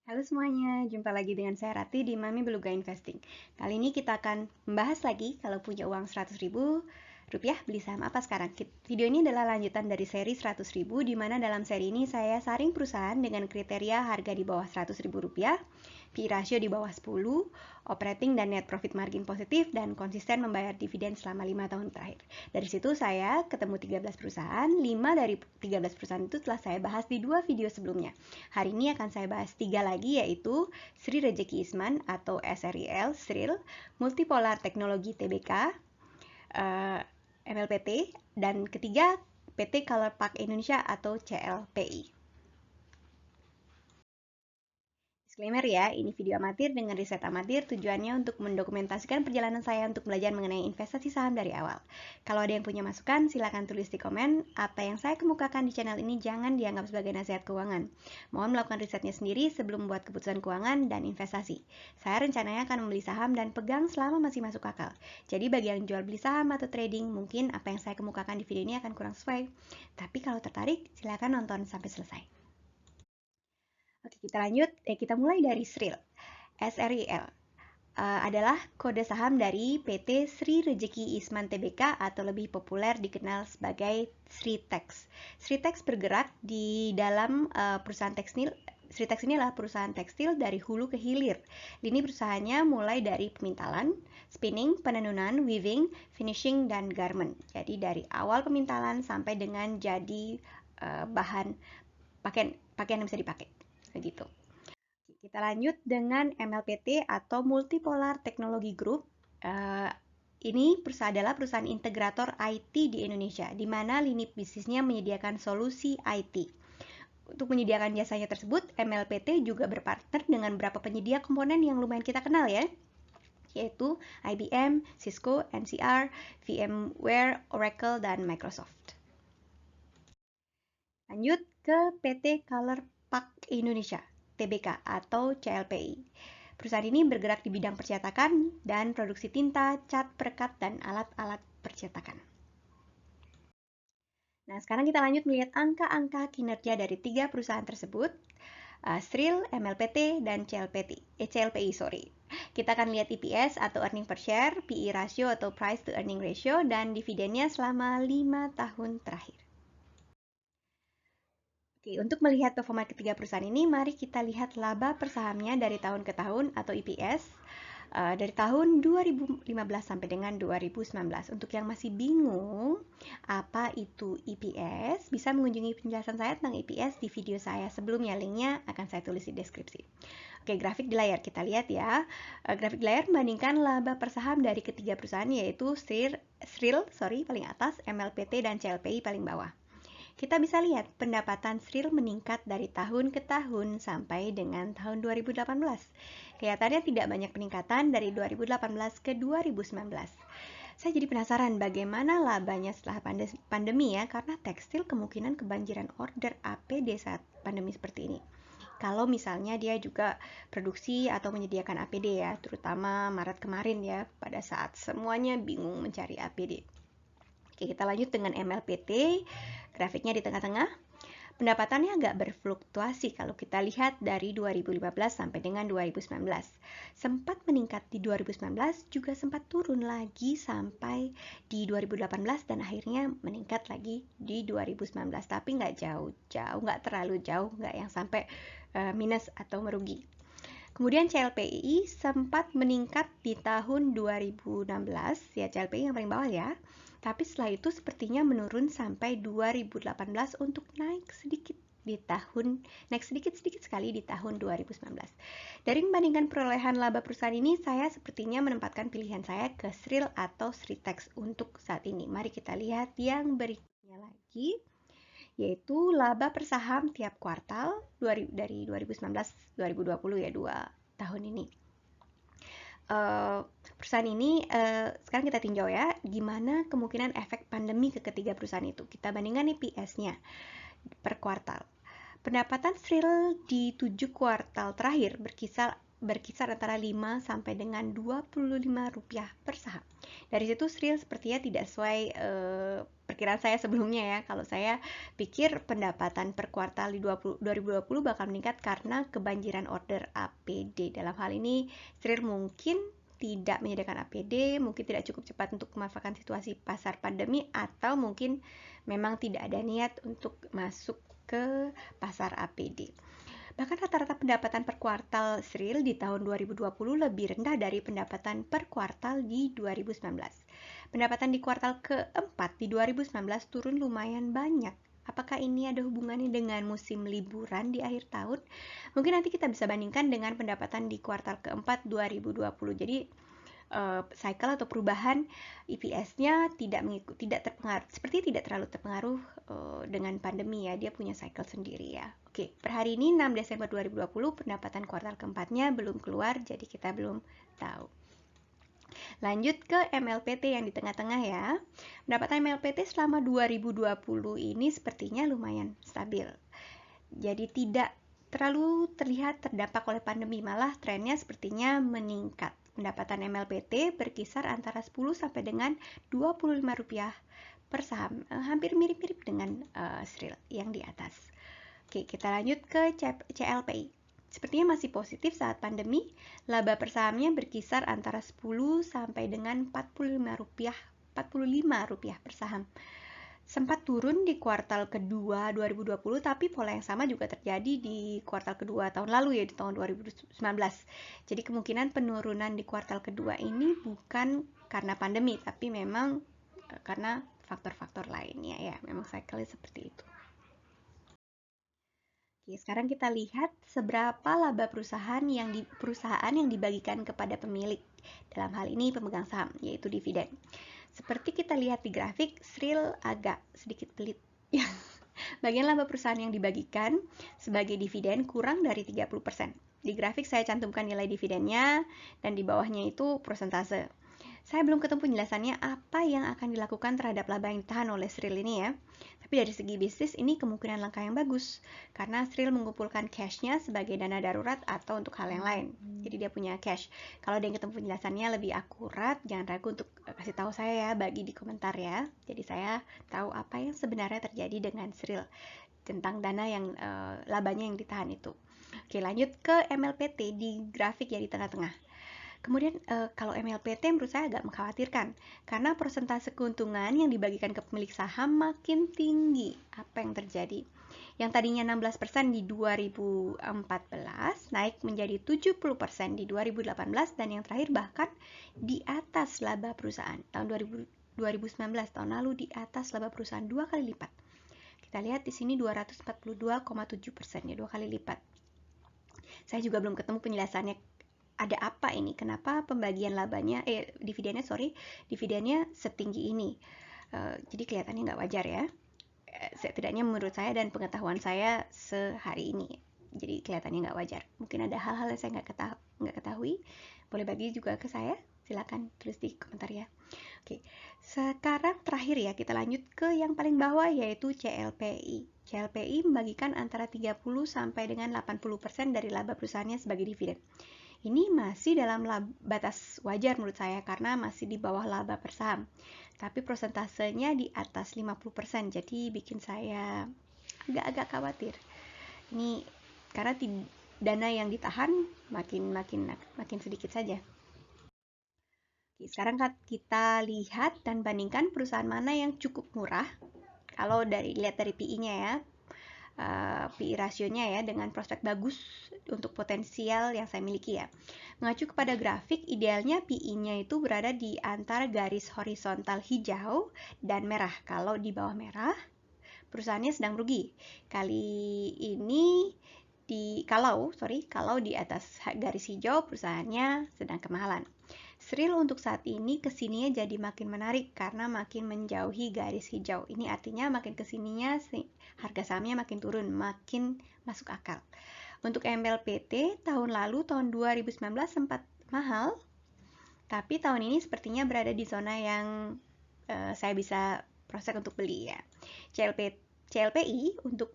Halo semuanya, jumpa lagi dengan saya Rati di Mami Beluga Investing. Kali ini kita akan membahas lagi kalau punya uang 100.000 rupiah beli saham apa sekarang. Video ini adalah lanjutan dari seri 100.000, di mana dalam seri ini saya saring perusahaan dengan kriteria harga di bawah 100.000 rupiah, PE ratio di bawah 10, operating dan net profit margin positif, dan konsisten membayar dividen selama 5 tahun terakhir. Dari situ saya ketemu 13 perusahaan, 5 dari 13 perusahaan itu telah saya bahas di 2 video sebelumnya. Hari ini akan saya bahas 3 lagi, yaitu Sri Rejeki Isman atau SRIL, SRIL, Multipolar Teknologi Tbk, MLPT, dan ketiga PT Color Park Indonesia atau CLPI. Disclaimer ya, ini video amatir dengan riset amatir, tujuannya untuk mendokumentasikan perjalanan saya untuk belajar mengenai investasi saham dari awal. Kalau ada yang punya masukan, silakan tulis di komen. Apa yang saya kemukakan di channel ini jangan dianggap sebagai nasihat keuangan. Mohon melakukan risetnya sendiri sebelum membuat keputusan keuangan dan investasi. Saya rencananya akan membeli saham dan pegang selama masih masuk akal. Jadi bagi yang jual beli saham atau trading, mungkin apa yang saya kemukakan di video ini akan kurang sesuai. Tapi kalau tertarik, silakan nonton sampai selesai. Oke, kita lanjut. Kita mulai dari SRIL. SRIL adalah kode saham dari PT Sri Rejeki Isman Tbk atau lebih populer dikenal sebagai Sritex. Sritex bergerak di dalam perusahaan tekstil. Sritex ini adalah perusahaan tekstil dari hulu ke hilir. Lini perusahaannya mulai dari pemintalan, spinning, penenunan, weaving, finishing, dan garment. Jadi dari awal pemintalan sampai dengan jadi bahan pakaian yang bisa dipakai. Begitu. Kita lanjut dengan MLPT atau Multipolar Technology Group. Ini adalah perusahaan integrator IT di Indonesia, di mana lini bisnisnya menyediakan solusi IT. Untuk menyediakan jasanya tersebut, MLPT juga berpartner dengan beberapa penyedia komponen yang lumayan kita kenal ya, yaitu IBM, Cisco, NCR, VMware, Oracle, dan Microsoft. Lanjut ke PT Color Park Indonesia, Tbk atau CLPI. Perusahaan ini bergerak di bidang percetakan dan produksi tinta, cat, perekat, dan alat-alat percetakan. Nah, sekarang kita lanjut melihat angka-angka kinerja dari 3 perusahaan tersebut, SRIL, MLPT, dan CLPI. Kita akan lihat EPS atau earning per share, PE ratio atau price to earning ratio, dan dividennya selama 5 tahun terakhir. Oke, untuk melihat performa ketiga perusahaan ini, mari kita lihat laba per sahamnya dari tahun ke tahun atau EPS dari tahun 2015 sampai dengan 2019. Untuk yang masih bingung apa itu EPS, bisa mengunjungi penjelasan saya tentang EPS di video saya sebelumnya. Linknya akan saya tulis di deskripsi. Oke, grafik di layar kita lihat ya. Grafik di layar membandingkan laba per saham dari ketiga perusahaan, yaitu SRIL paling atas, MLPT, dan CLPI paling bawah. Kita bisa lihat pendapatan SRIL meningkat dari tahun ke tahun sampai dengan tahun 2018. Kelihatannya tidak banyak peningkatan dari 2018 ke 2019. Saya jadi penasaran bagaimana labanya setelah pandemi ya, karena tekstil kemungkinan kebanjiran order APD saat pandemi seperti ini. Kalau misalnya dia juga produksi atau menyediakan APD ya, terutama Maret kemarin ya, pada saat semuanya bingung mencari APD. Oke, kita lanjut dengan MLPT. Grafiknya di tengah-tengah. Pendapatannya agak berfluktuasi kalau kita lihat dari 2015 sampai dengan 2019. Sempat meningkat di 2019, juga sempat turun lagi sampai di 2018 dan akhirnya meningkat lagi di 2019. Tapi nggak jauh-jauh, nggak terlalu jauh, nggak yang sampai minus atau merugi. Kemudian CLPI sempat meningkat di tahun 2016, ya CLPI yang paling bawah ya. Tapi setelah itu sepertinya menurun sampai 2018 untuk naik sedikit sekali di tahun 2019. Dari membandingkan perolehan laba perusahaan ini, saya sepertinya menempatkan pilihan saya ke SRIL atau Sritex untuk saat ini. Mari kita lihat yang berikutnya lagi, yaitu laba per saham tiap kuartal dari 2019-2020 ya, 2 tahun ini. Perusahaan ini sekarang kita tinjau ya, gimana kemungkinan efek pandemi ke ketiga perusahaan itu. Kita bandingkan EPS-nya per kuartal. Pendapatan SRIL di 7 kuartal terakhir berkisar antara 5 sampai dengan Rp25 per saham. Dari situ Sril sepertinya tidak sesuai perkiraan saya sebelumnya ya. Kalau saya pikir pendapatan per kuartal di 2020 bakal meningkat karena kebanjiran order APD. Dalam hal ini Sril mungkin tidak menyediakan APD, mungkin tidak cukup cepat untuk memanfaatkan situasi pasar pandemi, atau mungkin memang tidak ada niat untuk masuk ke pasar APD. Bahkan rata-rata pendapatan per kuartal Sril di tahun 2020 lebih rendah dari pendapatan per kuartal di 2019. Pendapatan di kuartal keempat di 2019 turun lumayan banyak. Apakah ini ada hubungannya dengan musim liburan di akhir tahun? Mungkin nanti kita bisa bandingkan dengan pendapatan di kuartal keempat 2020. Jadi cycle atau perubahan EPS-nya tidak terpengaruh, seperti tidak terlalu terpengaruh dengan pandemi ya. Dia punya cycle sendiri ya. Oke, per hari ini 6 Desember 2020 pendapatan kuartal keempatnya belum keluar, jadi kita belum tahu. Lanjut ke MLPT yang di tengah-tengah ya. Pendapatan MLPT selama 2020 ini sepertinya lumayan stabil. Jadi tidak terlalu terlihat terdampak oleh pandemi, malah trennya sepertinya meningkat. Pendapatan MLPT berkisar antara 10 sampai dengan Rp25 per saham, hampir mirip-mirip dengan Sril yang di atas. Oke, kita lanjut ke CLPI. Sepertinya masih positif saat pandemi. Laba per sahamnya berkisar antara 10 sampai dengan Rp45 per saham. Sempat turun di kuartal kedua 2020, tapi pola yang sama juga terjadi di kuartal kedua tahun lalu ya, di tahun 2019. Jadi kemungkinan penurunan di kuartal kedua ini bukan karena pandemi, tapi memang karena faktor-faktor lainnya ya. Memang cycle seperti itu. Oke, sekarang kita lihat seberapa laba perusahaan yang dibagikan kepada pemilik. Dalam hal ini pemegang saham, yaitu dividen. Seperti kita lihat di grafik, Sril agak sedikit pelit. Bagian laba perusahaan yang dibagikan sebagai dividen kurang dari 30%. Di grafik saya cantumkan nilai dividennya, dan di bawahnya itu persentase. Saya belum ketemu penjelasannya apa yang akan dilakukan terhadap laba yang ditahan oleh Sril ini ya. Tapi dari segi bisnis ini kemungkinan langkah yang bagus, karena Sril mengumpulkan cash-nya sebagai dana darurat atau untuk hal yang lain. Jadi dia punya cash. Kalau ada yang ketemu penjelasannya lebih akurat, jangan ragu untuk kasih tahu saya ya, bagi di komentar ya. Jadi saya tahu apa yang sebenarnya terjadi dengan Sril tentang dana yang labanya yang ditahan itu. Oke, lanjut ke MLPT di grafik ya di tengah-tengah. Kemudian kalau MLPT menurut saya agak mengkhawatirkan, karena persentase keuntungan yang dibagikan ke pemilik saham makin tinggi. Apa yang terjadi? Yang tadinya 16% di 2014 naik menjadi 70% di 2018, dan yang terakhir bahkan di atas laba perusahaan. Tahun 2019 tahun lalu di atas laba perusahaan 2 kali lipat. Kita lihat di sini 242,7% ya, 2 kali lipat. Saya juga belum ketemu penjelasannya. Ada apa ini? Kenapa pembagian labanya, dividennya setinggi ini? Jadi kelihatannya nggak wajar ya. Setidaknya menurut saya dan pengetahuan saya sehari ini. Jadi kelihatannya nggak wajar. Mungkin ada hal-hal yang saya nggak ketahui. Boleh bagi juga ke saya. Silakan tulis di komentar ya. Oke, sekarang terakhir ya, kita lanjut ke yang paling bawah yaitu CLPI. CLPI membagikan antara 30 sampai dengan 80% dari laba perusahaannya sebagai dividen. Ini masih dalam batas wajar menurut saya, karena masih di bawah laba per saham. Tapi prosentasenya di atas 50%, jadi bikin saya agak-agak khawatir. Ini karena dana yang ditahan makin sedikit saja. Oke, sekarang kita lihat dan bandingkan perusahaan mana yang cukup murah. Kalau lihat dari PI-nya ya. PI rasionya ya, dengan prospek bagus untuk potensial yang saya miliki ya. Mengacu kepada grafik, idealnya PI-nya itu berada di antara garis horizontal hijau dan merah. Kalau di bawah merah, perusahaannya sedang merugi. Kalau di atas garis hijau, perusahaannya sedang kemahalan. Sril untuk saat ini kesininya jadi makin menarik karena makin menjauhi garis hijau. Ini artinya makin kesininya harga sahamnya makin turun, makin masuk akal. Untuk MLPT tahun 2019 sempat mahal, tapi tahun ini sepertinya berada di zona yang saya bisa prospek untuk beli ya. CLPI untuk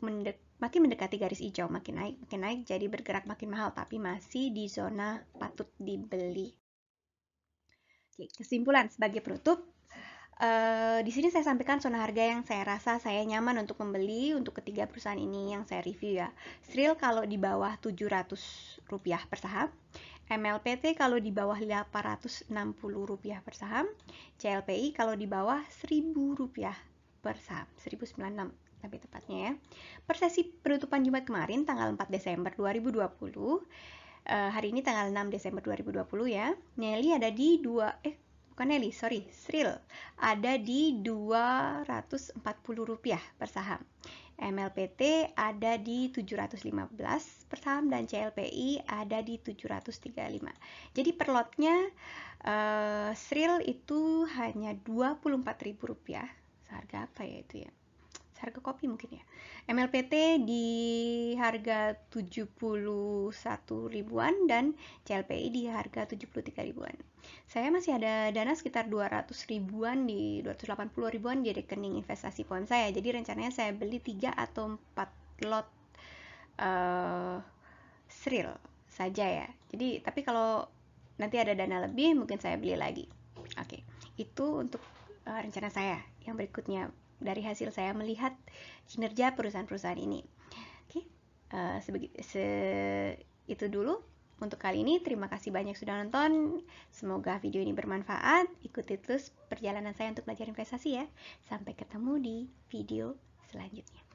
makin mendekati garis hijau, makin naik, jadi bergerak makin mahal, tapi masih di zona patut dibeli. Oke, kesimpulan sebagai penutup, di sini saya sampaikan zona harga yang saya rasa saya nyaman untuk membeli untuk ketiga perusahaan ini yang saya review ya. Sril kalau di bawah Rp700 per saham, MLPT kalau di bawah Rp860 per saham, CLPI kalau di bawah Rp1.000 per saham, 1096 tapi tepatnya ya. Per sesi penutupan Jumat kemarin tanggal 4 Desember 2020, hari ini tanggal 6 Desember 2020 ya. Nelly ada di Sril ada di Rp240 per saham. MLPT ada di 715 per saham dan CLPI ada di 735. Jadi per lotnya Sril itu hanya Rp24.000. Seharga apa ya itu ya? Harga kopi mungkin ya. MLPT di harga 71 ribuan dan CLPI di harga 73 ribuan. Saya masih ada dana sekitar 200 ribuan di 280 ribuan di rekening investasi pohon saya. Jadi rencananya saya beli 3 atau 4 lot Sril saja ya. Jadi tapi kalau nanti ada dana lebih mungkin saya beli lagi. Oke, itu untuk rencana saya. Yang berikutnya dari hasil saya melihat kinerja perusahaan-perusahaan ini. Oke, itu dulu untuk kali ini. Terima kasih banyak sudah nonton. Semoga video ini bermanfaat. Ikuti terus perjalanan saya untuk belajar investasi ya. Sampai ketemu di video selanjutnya.